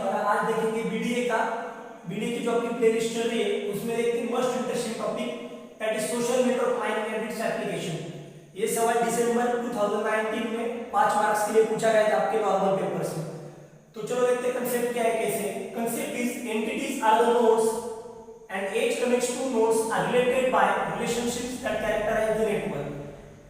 और आज देखेंगे बीडीए का। बीडीए की जो आपकी प्लेलिस्ट चल रही है उसमें देखते हैं most interesting topic that is social network mining and its application. ये सवाल दिसंबर 2019 में 5 मार्क्स के लिए पूछा गया था आपके नॉर्मल पेपर्स में। तो चलो देखते हैं कंसेप्ट क्या है, कैसे। Concept is entities are the nodes and edge connects to nodes are related by relationships that characterize the network.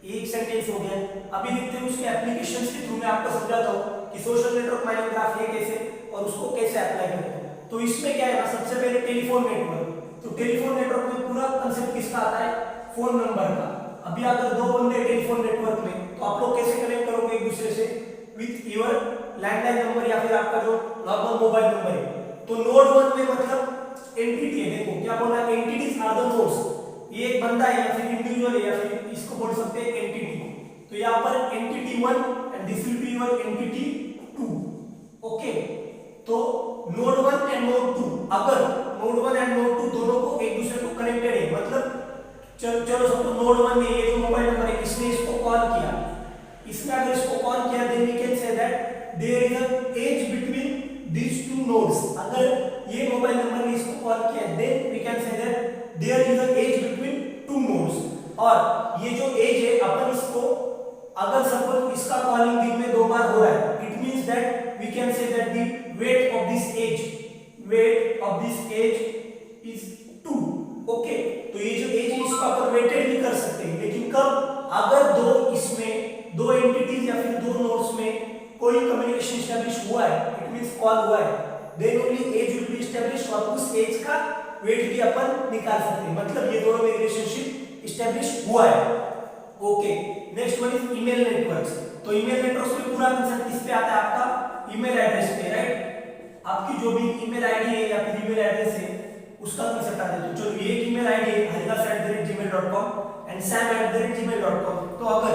एक सेंटेंस हो गया। अभी देखते हैं उसके एप्लीकेशंस के थ्रू मैं आपको समझाता हूं कि सोशल नेटवर्क माइनिंग ग्राफ है कैसे और उसको कैसे अप्लाई करें। तो इसमें क्या है ना, सबसे पहले टेलीफोन नेटवर्क। तो टेलीफोन नेटवर्क में पूरा कंसेप्ट किसका आता है, फोन नंबर का। अभी अगर दो बंदे टेलीफोन नेटवर्क में, तो आप लोग कैसे कनेक्ट करोगे एक दूसरे से, विथ योर लैंडलाइन नंबर या फिर आपका जो नॉर्मल मोबाइल नंबर है। तो नोड 1 में मतलब एंटिटी है, देखो क्या बोला, एंटिटीज आर द नोड्स। ये एक बंदा है या फिर इंडिविजुअल है या फिर इसको बोल सकते हैं एंटिटी। तो यहाँ पर entity 1 and this will be your entity 2। Okay, तो नोड 1 एंड नोड 2, अगर नोड 1 एंड नोड 2 दोनों को एक दूसरे को कनेक्टेड है, मतलब चलो समझो नोड 1 में ये जो मोबाइल नंबर है इसने इसको कॉल किया, इसने अगर इसको कॉल किया, then we can say that there is a edge between these two nodes. अगर ये मोबाइल नंबर ने इसको कॉल किया, then we can say that there is a edge between two nodes. और ये जो एज है अपन इसको, अगर सपोज इसका कॉलिंग दिन में 2 बार हो रहा है, it means that we can say that the weight of this age is 2। okay, तो ये जो एज है इसको अपन वेटेड भी कर सकते हैं, लेकिन कब, अगर दो एंटिटीज या फिर दो नोड्स में कोई कम्युनिकेशन एस्टैब्लिश हुआ है, इट मींस कॉल हुआ है, then only edge will be establish और उस एज का वेट भी अपन निकाल सकते हैं, मतलब ये दोनों में रिलेशनशिप एस्टैब्लिश हुआ है। Okay, next one is email networks. तो ईमेल नेटवर्क्स में पूरा कंसेप्ट किस पे आता है, आपका ईमेल एड्रेस पे, राइट। आपकी जो भी ईमेल आईडी है या फिर ईमेल एड्रेस है उसका कंसेप्ट आता है। तो चलो ये ईमेल आईडी है haridas@gmail.com एंड sam@gmail.com। तो अगर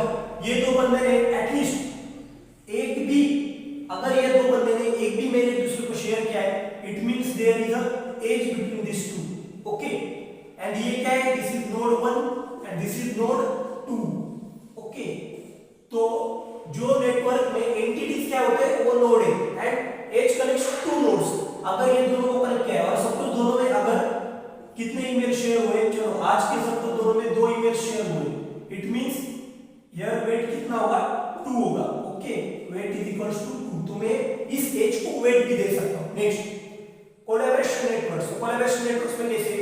ये दो बंदे ने एटलीस्ट एक भी, अगर ये दो बंदे ने एक भी मेल एक दूसरे को शेयर किया है, it means there is a edge between this two. Okay, and ये क्या है, this is node 1 and this is node 2। Okay, तो जो नेटवर्क में एंटिटीज क्या होते हैं, वो नोड है and edge connects to nodes. अगर ये दोनों को कनेक्ट किया है और सपोज दोनों में अगर कितने ईमेल शेयर हुए, चलो आज के सपोज दोनों में 2 ईमेल शेयर हुए, इट मींस हियर वेट कितना होगा, 2 होगा। Okay, weight is equals to 2। तो मैं इस एज को वेट भी दे सकता हूं। Next, collaboration networks. Collaboration networks में कैसे,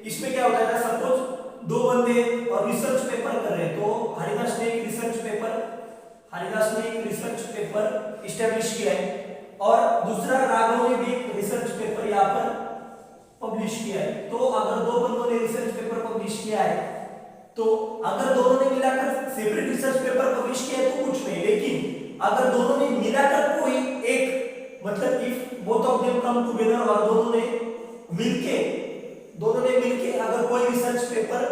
इसमें क्या होता है, सपोज 2 बंदे और रिसर्च पेपर कर रहे हैं, तो हरिदास ने एक रिसर्च पेपर एस्टैब्लिश किया है और दूसरा राघव ने भी एक रिसर्च पेपर यहाँ पर पब्लिश किया है। तो अगर 2 बंदों ने रिसर्च पेपर पब्लिश किया है, तो अगर दोनों ने मिलाकर सेपरेट रिसर्च पेपर पब्लिश किया है तो कुछ नहीं, लेकिन अगर दोनों ने मिलाकर कोई एक, मतलब if both of them come together और दोनों ने मिलके अगर कोई रिसर्च पेपर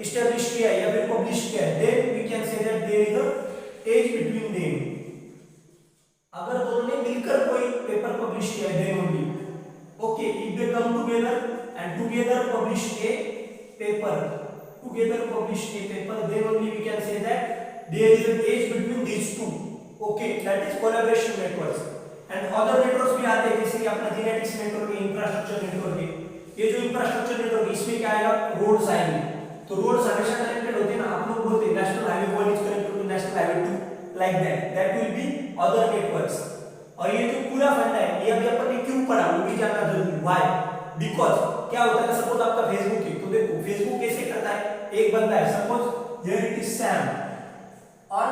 एस्टैब्लिश किया है या फिर पब्लिश किया है, then we can say that there is a edge between them. अगर दोनों ने मिलकर कोई पेपर पब्लिश किया है, then only. Okay, if they come together and together publish a paper, then only we can say that there is an edge between these two. Okay, that is collaboration networks. And other networks भी आते हैं, जैसे कि अपना genetics network है, infrastructure network है। ये जो इंफ्रास्ट्रक्चर नेटवर्क है इसमें क्या आएगा, रोड्स आएंगे। तो रोड्स हमेशा कनेक्टेड होते हैं ना, आप लोग बोलते हैं national highway 1 is connected to national highway 2, like that will be other networks. और ये जो पूरा फंडा है, ये अभी अपन ने क्यों पढ़ा वो भी जानना जरूरी। व्हाई, बिकॉज़ क्या होता है, सपोज आपका फेसबुक है, तो देखो फेसबुक कैसे करता है, एक बंदा है, suppose here it is Sam, और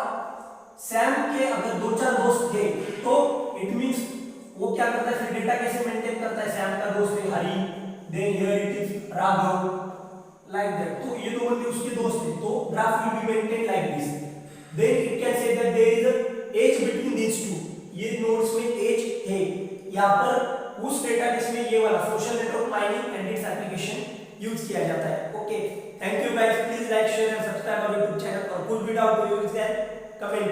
सैम के अगर 2-4 दोस्त थे, तो इट मींस वो क्या करता है, फिर डेटा कैसे मेंटेन करता है, सैम का दोस्त है Hari, then here it is Raghav, like that. तो ये दो बंदे उसके दोस्त हैं, तो graph will be maintain like this. Then it can say that there is a edge between these two. ये नोड्स में एज है, यहाँ पर उस डेटाबेस में ये वाला social network mining and its application use किया जाता है। Okay, thank you guys, please like share and subscribe our YouTube channel, और कुछ भी डाउट हो यू कैन कमेंट।